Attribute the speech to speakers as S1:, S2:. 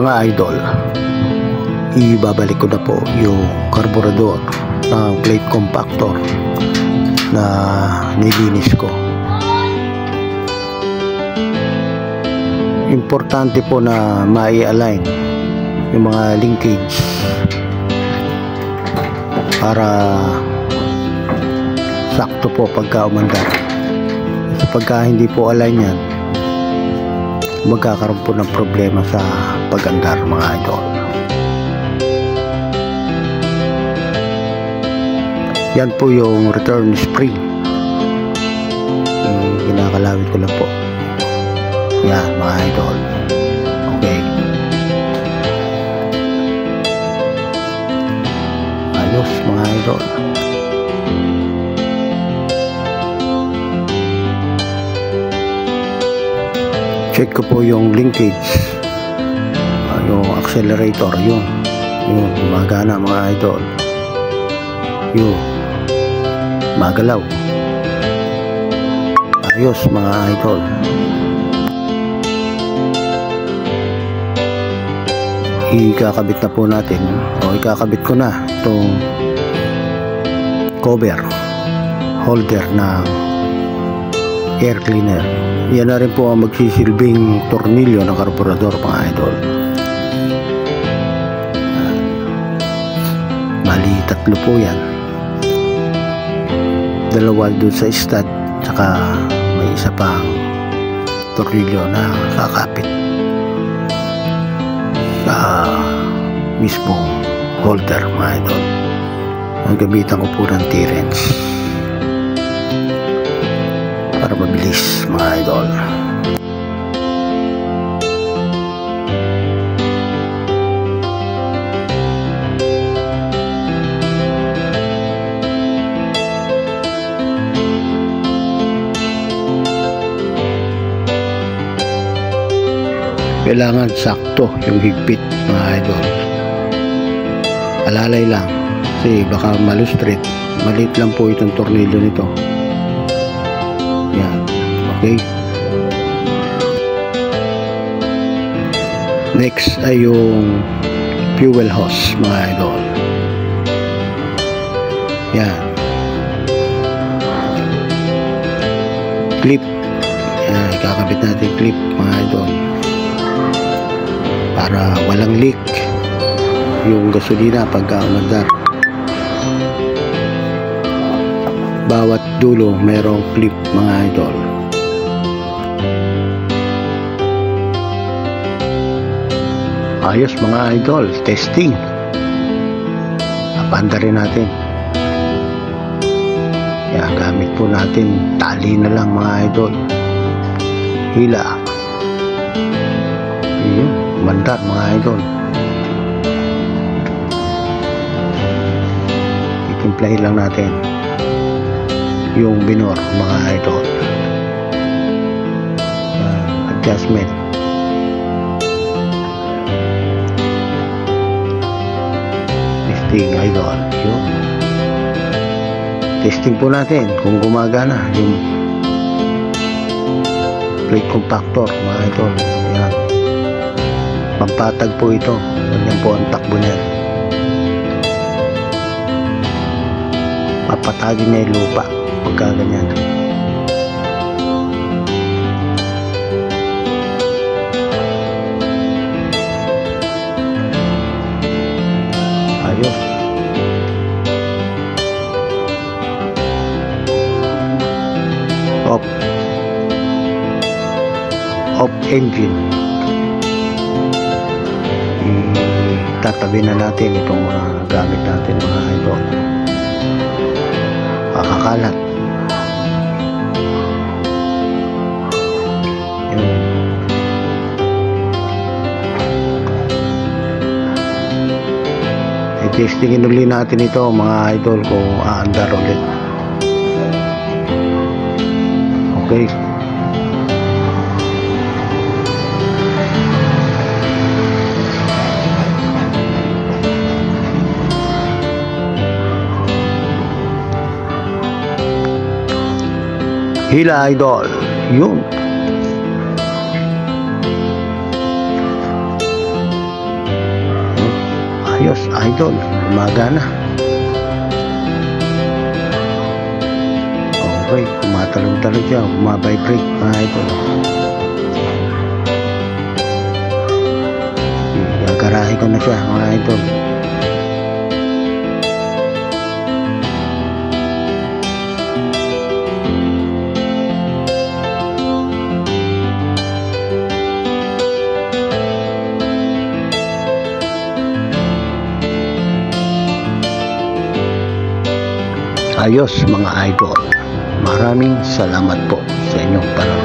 S1: mga idol, ibabalik ko na po yung carburetor ng plate compactor na nilinis ko. Importante po na mai-align yung mga linkage para sakto po pagka umandar. Pagka hindi po align yan, magkakaroon po ng problema sa pag-andar, mga idol. Yan po yung return spring. Kinakalawit ko lang po. Yan, mga idol. Okay. Ayos, mga idol. Check ko po yung linkage, yung accelerator, yun gumagana, mga idol. Yun magalaw. Ayos, mga idol. Ikakabit na po natin, o ikakabit ko na itong cover holder ng air cleaner. Yan na rin po ang magsisilbing tornilyo ng carburetor, mga idol. Bali, tatlo po yan. Dalawa doon sa stud, tsaka may isa pang tornilyo na kakapit sa mismong holder, mga idol. Ang gamitan ko po ng T-wrench para mabilis, mga idol. Kailangan sakto yung higpit, mga idol. Alalay lang kasi baka malustret. Maliit lang po itong tornilyo nito. Yan, okay. Next ay yung fuel hose, mga idol. Yan, clip. Yan, ikakabit natin clip, mga idol, para walang leak yung gasolina pagka umandar. Bawat dulo mayroong clip, mga idol. Ayos, mga idol. Testing. Apanda rin natin. Yan, gamit po natin tali na lang, mga idol. Hila. Yun, umandar, mga idol. Itimplahin lang natin yung binor, mga idol. Adjustment. Testing, idol. Yun. Testing po natin kung gumagana yung plate compactor, mga idol. Yan. Pampatag po ito. Ganyan po ang takbo niyan. Papatagin niya yung lupa pagka ganyan. Ayos. Off engine. Tatabi na natin itong mga gamit natin, mga idol. Kakakalat. I-testingin ulit natin ito, mga idol, kung aandar ulit. Okay. Hila, idol. Yun. Ayos, idol. Umaga na. Okay, tumatalog-talog siya. Umabibrate, mga idol. Gagarahe ko na siya, mga idol. Ayos, mga idol. Maraming salamat po sa inyong panonood.